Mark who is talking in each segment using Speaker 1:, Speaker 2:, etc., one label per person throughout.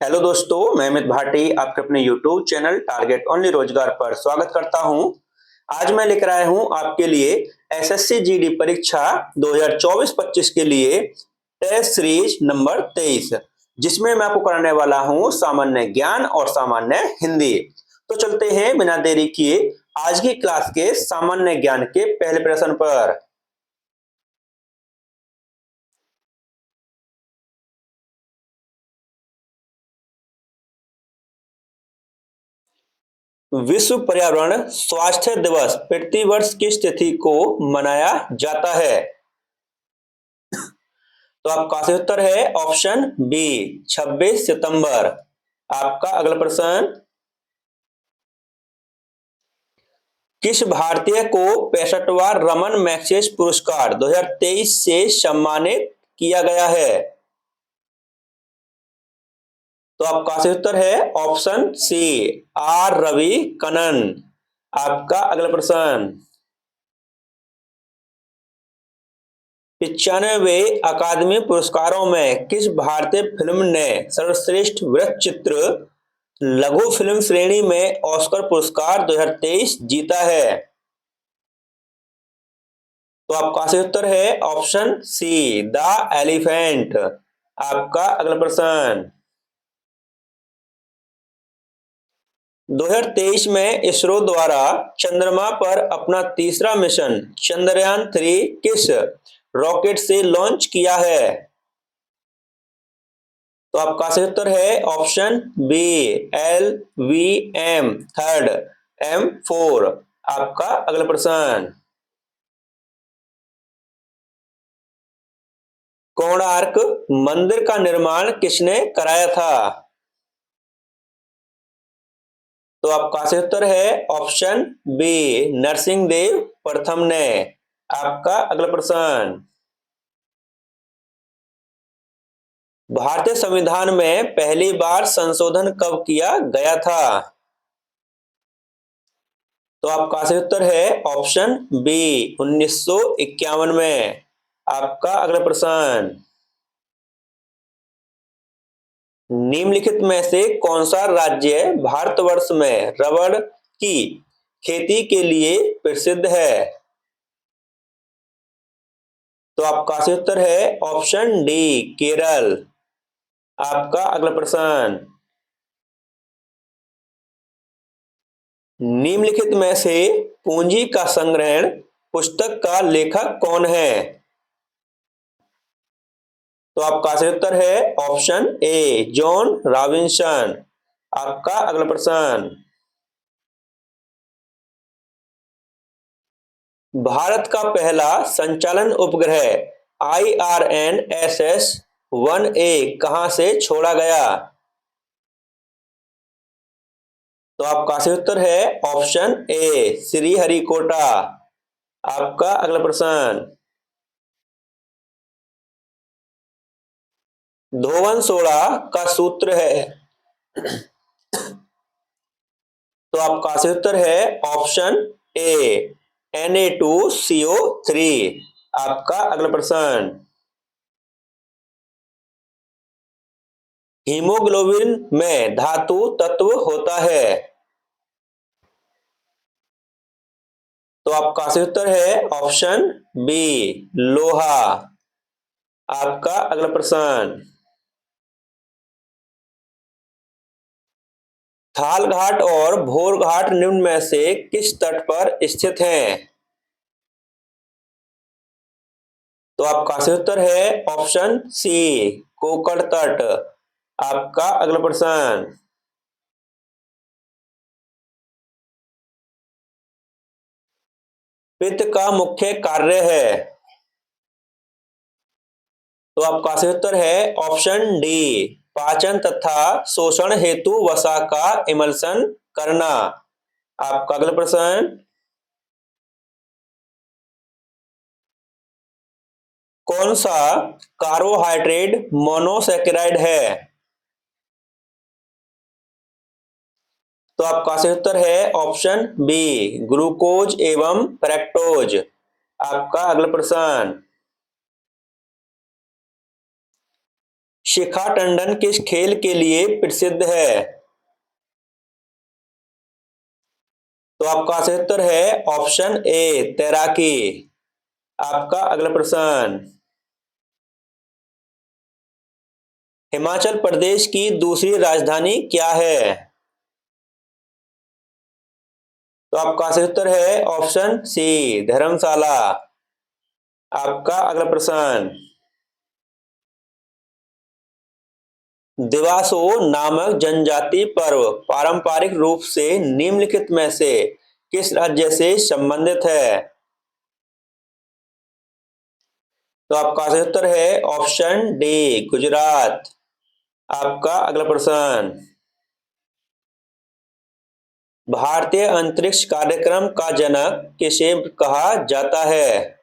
Speaker 1: Hello दोस्तों, मैं अमित भाटी आपके अपने यूट्यूब चैनल टारगेट ओनली रोजगार पर स्वागत करता हूं। आज मैं लेकर आया हूं आपके लिए एसएससी जीडी परीक्षा 2024-25 के लिए टेस्ट सीरीज नंबर 23, जिसमें मैं आपको कराने वाला हूं सामान्य ज्ञान और सामान्य हिंदी। तो चलते हैं बिना देरी किए आज की क्लास के सामान्य ज्ञान के पहले प्रश्न पर। विश्व पर्यावरण स्वास्थ्य दिवस प्रतिवर्ष किस तिथि को मनाया जाता है? तो आपका सही उत्तर है ऑप्शन बी 26 सितंबर। आपका अगला प्रश्न, किस भारतीय को 65वां रमन मैग्सेसे पुरस्कार 2023 से सम्मानित किया गया है? तो आपका सही उत्तर है option C R Ravi Kannan. आपका अगला प्रश्न, 95वें अकादमी पुरस्कारों में किस भारतीय फिल्म ने सर्वश्रेष्ठ वृत्त चित्र लघु फिल्म श्रेणी में ऑस्कर पुरस्कार 2023 जीता है? तो आपका सही उत्तर है ऑप्शन सी द एलिफेंट। आपका अगला प्रश्न, 2023 में इसरो द्वारा चंद्रमा पर अपना तीसरा मिशन चंद्रयान-3 किस रॉकेट से लॉन्च किया है? तो आपका सही उत्तर है ऑप्शन बी LVM-3 M4। आपका अगला प्रश्न, कोणार्क मंदिर का निर्माण किसने कराया था? तो आपका सही उत्तर है ऑप्शन बी नरसिंहदेव प्रथम ने। आपका अगला प्रश्न, भारतीय संविधान में पहली बार संशोधन कब किया गया था? तो आपका सही उत्तर है ऑप्शन बी 1951 में। आपका अगला प्रश्न, निम्नलिखित में से कौन सा राज्य भारतवर्ष में रबड़ की खेती के लिए प्रसिद्ध है? तो आपका सही उत्तर है ऑप्शन डी केरल। आपका अगला प्रश्न, निम्नलिखित में से पूंजी का संग्रहण पुस्तक का लेखक कौन है? तो आपका सही उत्तर है ऑप्शन ए जॉन रॉबिन्सन। आपका अगला प्रश्न, भारत का पहला संचालन उपग्रह IRNSS-1A कहां से छोड़ा गया? तो आपका सही उत्तर है ऑप्शन ए श्रीहरिकोटा। आपका अगला प्रश्न, धोवन सोडा का सूत्र है? तो आपका सही उत्तर है ऑप्शन ए Na2CO3। आपका अगला प्रश्न, हीमोग्लोबिन में धातु तत्व होता है? तो आपका सही उत्तर है ऑप्शन बी लोहा। आपका अगला प्रश्न, थाल घाट और भोर घाट निम्न में से किस तट पर स्थित हैं? तो आपका सही उत्तर है ऑप्शन सी कोकण तट। आपका अगला प्रश्न, पित्त का मुख्य कार्य है? तो आपका सही उत्तर है ऑप्शन डी पाचन तथा शोषण हेतु वसा का इमल्सन करना। आपका अगला प्रश्न, कौन सा कार्बोहाइड्रेट मोनोसैकेराइड है? तो आपका सही उत्तर है ऑप्शन बी ग्लूकोज एवं फ्रैक्टोज। आपका अगला प्रश्न, शिखा टंडन किस खेल के लिए प्रसिद्ध है? तो आपका सही उत्तर है ऑप्शन ए तैराकी। आपका अगला प्रश्न, हिमाचल प्रदेश की दूसरी राजधानी क्या है? तो आपका सही उत्तर है ऑप्शन सी धर्मशाला। आपका अगला प्रश्न, दिवासो नामक जनजाति पर्व पारंपरिक रूप से निम्नलिखित में से किस राज्य से संबंधित है? तो आपका सही उत्तर है ऑप्शन डी गुजरात। आपका अगला प्रश्न, भारतीय अंतरिक्ष कार्यक्रम का जनक किसे कहा जाता है?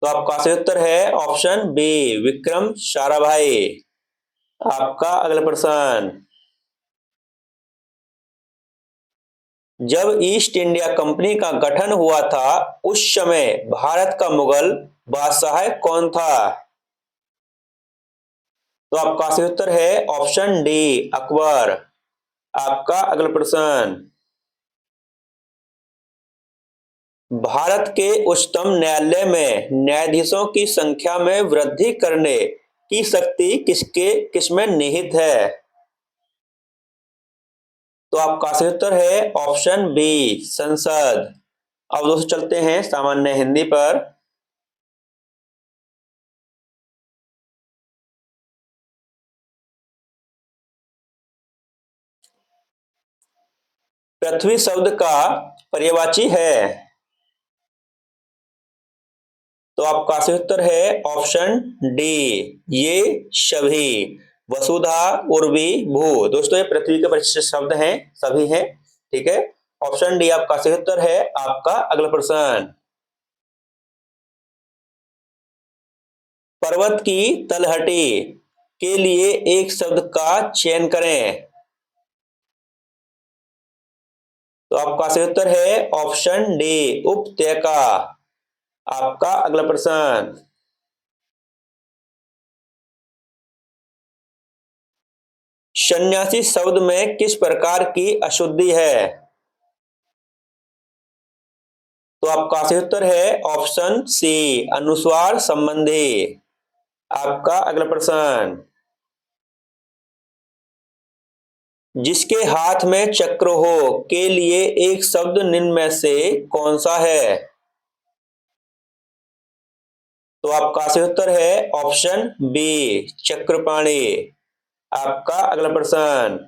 Speaker 1: तो आपका सही उत्तर है ऑप्शन बी विक्रम साराभाई। आपका अगला प्रश्न, जब ईस्ट इंडिया कंपनी का गठन हुआ था उस समय भारत का मुगल बादशाह कौन था? तो आपका सही उत्तर है ऑप्शन डी अकबर। आपका अगला प्रश्न, भारत के उच्चतम न्यायालय में न्यायाधीशों की संख्या में वृद्धि करने की शक्ति किसमें निहित है? तो आपका सही उत्तर है ऑप्शन बी संसद। अब दोस्तों चलते हैं सामान्य हिंदी पर। पृथ्वी शब्द का पर्यायवाची है? तो आपका सही उत्तर है ऑप्शन डी ये सभी। वसुधा उर्वी भू, दोस्तों ये पृथ्वी के परिचित शब्द हैं, सभी हैं, ठीक है। ऑप्शन डी आपका सही उत्तर है। आपका अगला प्रश्न, पर्वत की तलहटी के लिए एक शब्द का चयन करें। तो आपका सही उत्तर है ऑप्शन डी उपत्यका। आपका अगला प्रश्न, सन्यासी शब्द में किस प्रकार की अशुद्धि है? तो आपका सही उत्तर है ऑप्शन सी अनुस्वार संबंधी। आपका अगला प्रश्न, जिसके हाथ में चक्र हो के लिए एक शब्द निम्न में से कौन सा है? तो आपका सही उत्तर है ऑप्शन बी चक्रपाणी। आपका अगला प्रश्न,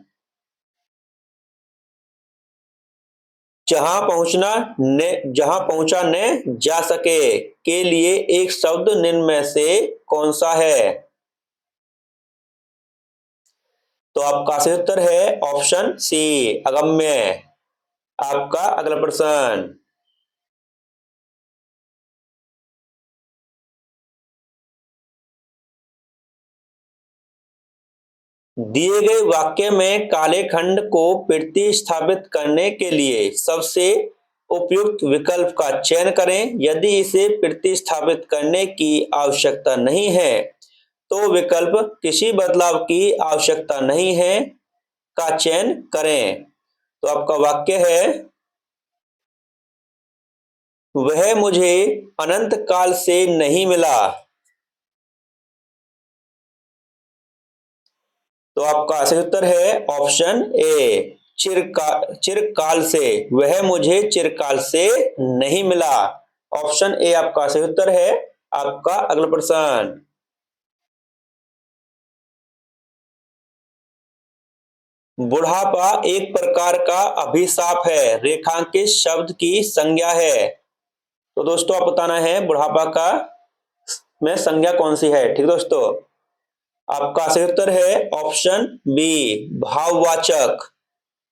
Speaker 1: जहां पहुंचा न जा सके के लिए एक शब्द निम्न में से कौन सा है? तो आपका सही उत्तर है ऑप्शन सी अगम्य। आपका अगला प्रश्न, दिए गए वाक्य में काले खंड को प्रतिस्थापित करने के लिए सबसे उपयुक्त विकल्प का चयन करें। यदि इसे प्रतिस्थापित करने की आवश्यकता नहीं है तो विकल्प किसी बदलाव की आवश्यकता नहीं है का चयन करें। तो आपका वाक्य है, वह मुझे अनंत काल से नहीं मिला। तो आपका सही उत्तर है ऑप्शन ए चिरकाल से। वह मुझे चिरकाल से नहीं मिला। ऑप्शन ए आपका सही उत्तर है। आपका अगला प्रश्न, बुढ़ापा एक प्रकार का अभिशाप है, रेखांकित शब्द की संज्ञा है। तो दोस्तों आप बताना है बुढ़ापा का में संज्ञा कौन सी है, ठीक दोस्तों। आपका सही उत्तर है ऑप्शन बी भाववाचक।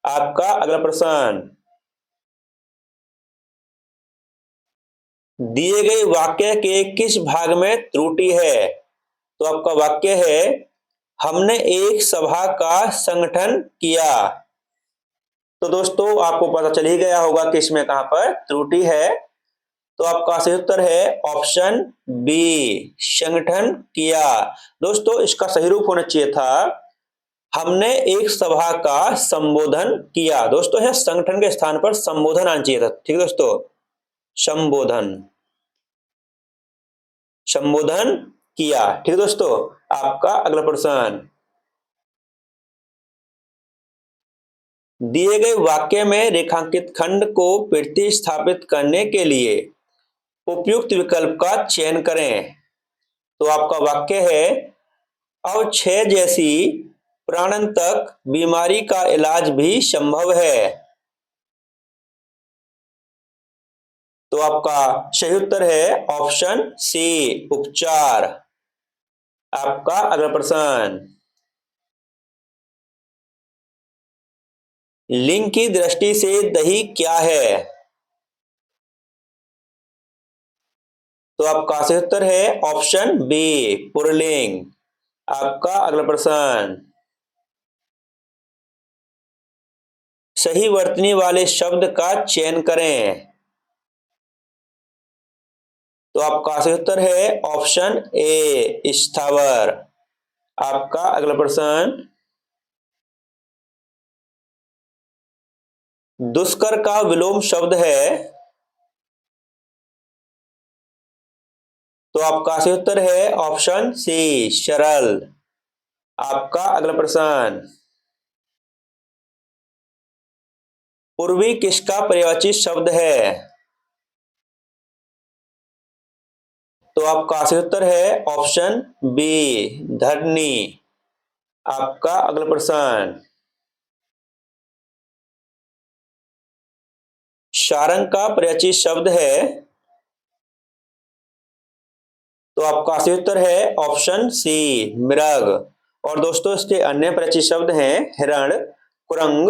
Speaker 1: आपका अगला प्रश्न, दिए गए वाक्य के किस भाग में त्रुटि है? तो आपका वाक्य है, हमने एक सभा का संगठन किया। तो दोस्तों आपको पता चल ही गया होगा कि इसमें कहां पर त्रुटि है। तो आपका सही उत्तर है ऑप्शन बी, संगठन किया। दोस्तों इसका सही रूप होना चाहिए था हमने एक सभा का संबोधन किया। दोस्तों यह संगठन के स्थान पर संबोधन आना चाहिए था। ठीक है दोस्तों, संबोधन, संबोधन किया। ठीक है दोस्तों, आपका अगला प्रश्न, दिए गए वाक्य में रेखांकित खंड को प्रतिस्थापित करने के लिए उपयुक्त विकल्प का चयन करें। तो आपका वाक्य है, अवक्षय जैसी प्राणांतक बीमारी का इलाज भी संभव है। तो आपका सही उत्तर है ऑप्शन सी, उपचार। आपका अगला प्रश्न, लिंग की दृष्टि से दही क्या है? तो आपका सही उत्तर है ऑप्शन बी, पुल्लिंग। आपका अगला प्रश्न, सही वर्तनी वाले शब्द का चयन करें। तो आपका सही उत्तर है ऑप्शन ए, स्थावर। आपका अगला प्रश्न, दुष्कर का विलोम शब्द है। तो आपका सही उत्तर है ऑप्शन सी, सरल। आपका अगला प्रश्न, पूर्वी किसका पर्यायवाची शब्द है? तो आपका सही उत्तर है ऑप्शन बी, धरनी। आपका अगला प्रश्न, सारंग का पर्यायवाची शब्द है। तो आपका सही उत्तर है ऑप्शन सी, मृग। और दोस्तों इसके अन्य पर्यायवाची शब्द हैं हिरण, कुरंग,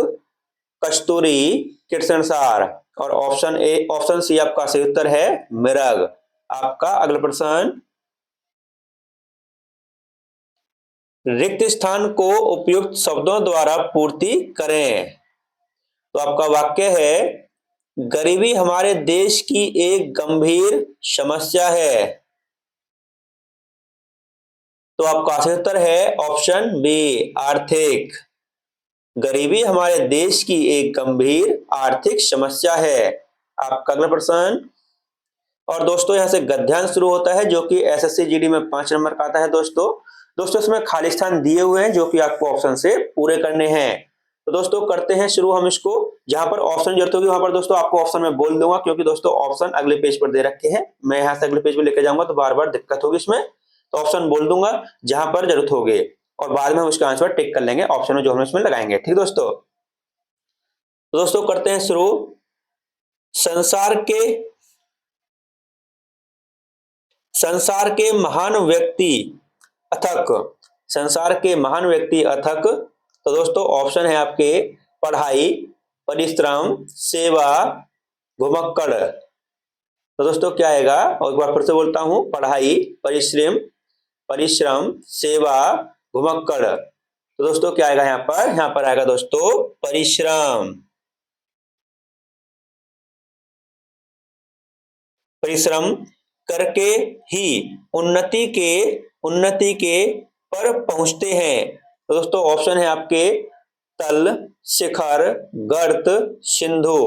Speaker 1: कस्तूरी, कृष्णसार। और ऑप्शन ए, ऑप्शन सी आपका सही उत्तर है मृग। आपका अगला प्रश्न, रिक्त स्थान को उपयुक्त शब्दों द्वारा पूर्ति करें। तो आपका वाक्य है, गरीबी हमारे देश की एक गंभीर समस्या है। तो आपका सही उत्तर है ऑप्शन बी, आर्थिक। गरीबी हमारे देश की एक गंभीर आर्थिक समस्या है। आपका अगला प्रश्न, और दोस्तों यहां से गद्यांश शुरू होता है जो कि एसएससी जीडी में 5 नंबर का आता है। दोस्तों इसमें खाली स्थान दिए हुए हैं जो कि आपको ऑप्शन से पूरे करने हैं। तो दोस्तों करते हैं शुरू हम इसको। जहां पर ऑप्शन जरूरत होगी वहां पर दोस्तों आपको ऑप्शन में बोल दूंगा, क्योंकि दोस्तों ऑप्शन अगले पेज पर दे रखे हैं। मैं यहां से अगले पेज पर लेके जाऊंगा तो बार बार दिक्कत होगी इसमें। तो ऑप्शन बोल दूंगा जहां पर जरूरत होगी, और बाद में हम उसका आंसर टिक कर लेंगे ऑप्शन में जो हम इसमें लगाएंगे। ठीक दोस्तों, तो दोस्तों करते हैं शुरू। संसार के संसार के महान व्यक्ति अथक, संसार के महान व्यक्ति अथक। तो दोस्तों ऑप्शन है आपके, पढ़ाई, परिश्रम, सेवा, घुमक्कड़। तो दोस्तों क्या आएगा, और एक बार फिर से बोलता हूं, पढ़ाई, परिश्रम, परिश्रम, सेवा, घुमक्कड़। तो दोस्तों क्या आएगा यहाँ पर आएगा दोस्तों परिश्रम। परिश्रम करके ही उन्नति के पर पहुंचते हैं। तो दोस्तों ऑप्शन है आपके, तल, शिखर, गर्त, सिंधु।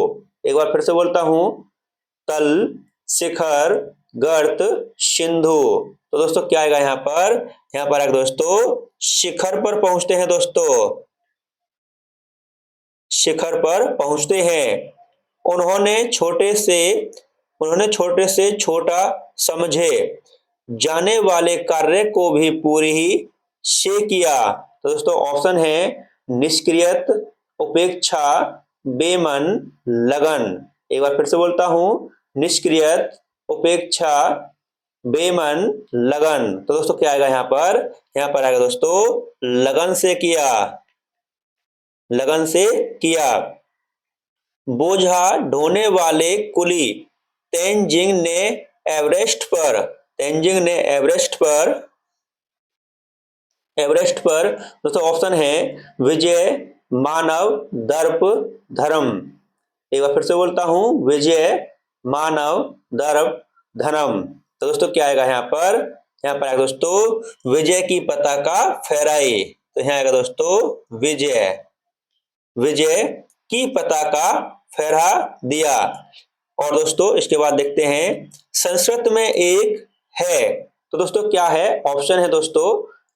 Speaker 1: एक बार फिर से बोलता हूं, तल, शिखर, गर्त, सिंधु। तो दोस्तों क्या आएगा यहाँ पर आएगा दोस्तों शिखर पर पहुंचते हैं। दोस्तों शिखर पर पहुंचते हैं। उन्होंने छोटे से छोटा समझे जाने वाले कार्य को भी पूरी ही से किया। तो दोस्तों ऑप्शन है, निष्क्रियत, उपेक्षा, बेमन, लगन। एक बार फिर से बोलता हूं, निष्क्रियत, उपेक्षा, बेमन, लगन। तो दोस्तों क्या आएगा यहाँ पर आएगा दोस्तों लगन से किया, लगन से किया। बोझा ढोने वाले कुली तेंजिंग ने एवरेस्ट पर दोस्तों ऑप्शन है, विजय, मानव, दर्प, धर्म। एक बार फिर से बोलता हूं, विजय, मानव दर्प धनम। तो दोस्तों क्या आएगा यहाँ पर आएगा दोस्तों विजय की पताका फहराई। तो यहाँ आएगा दोस्तों विजय की पताका फहरा दिया। और दोस्तों इसके बाद देखते हैं संस्कृत में एक है। तो दोस्तों क्या है ऑप्शन है दोस्तों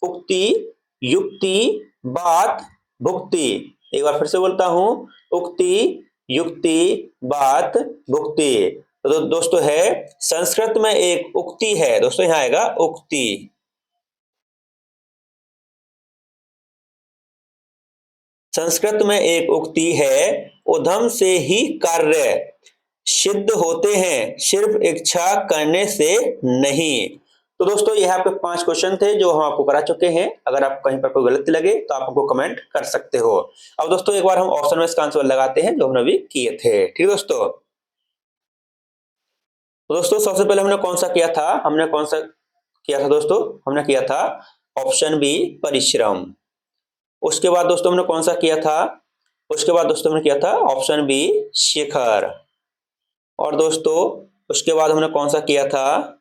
Speaker 1: उक्ति, युक्ति, बात, भुक्ति। एक बार फिर से बोलता हूं उक्ति, युक्ति, बात, भुक्ति। तो दोस्तों है संस्कृत में एक उक्ति है। दोस्तों यहाँ आएगा उक्ति। संस्कृत में एक उक्ति है उद्यम से ही कार्य सिद्ध होते हैं, सिर्फ इच्छा करने से नहीं। तो दोस्तों यह आपके 5 क्वेश्चन थे जो हम आपको करा चुके हैं। अगर आपको कहीं पर कोई गलती लगे तो आप हमको कमेंट कर सकते हो। अब दोस्तों एक बार हम ऑप्शन में इसका आंसर लगाते हैं जो हमने अभी किए थे। ठीक दोस्तों, तो दोस्तों सबसे पहले हमने कौन सा किया था दोस्तों हमने किया था ऑप्शन बी परिश्रम। उसके बाद दोस्तों हमने कौन सा किया था हमने किया था ऑप्शन बी शिखर। और दोस्तों उसके बाद हमने कौन सा किया था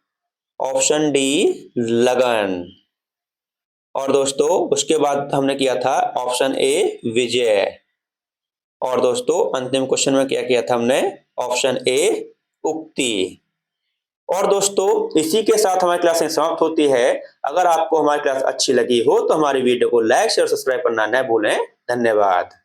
Speaker 1: ऑप्शन डी लगन। और दोस्तों उसके बाद हमने किया था ऑप्शन ए विजय। और दोस्तों अंतिम क्वेश्चन में क्या किया था हमने ऑप्शन ए उक्ति। और दोस्तों इसी के साथ हमारी क्लास समाप्त होती है। अगर आपको हमारी क्लास अच्छी लगी हो तो हमारी वीडियो को लाइक शेयर सब्सक्राइब करना न भूलें। धन्यवाद।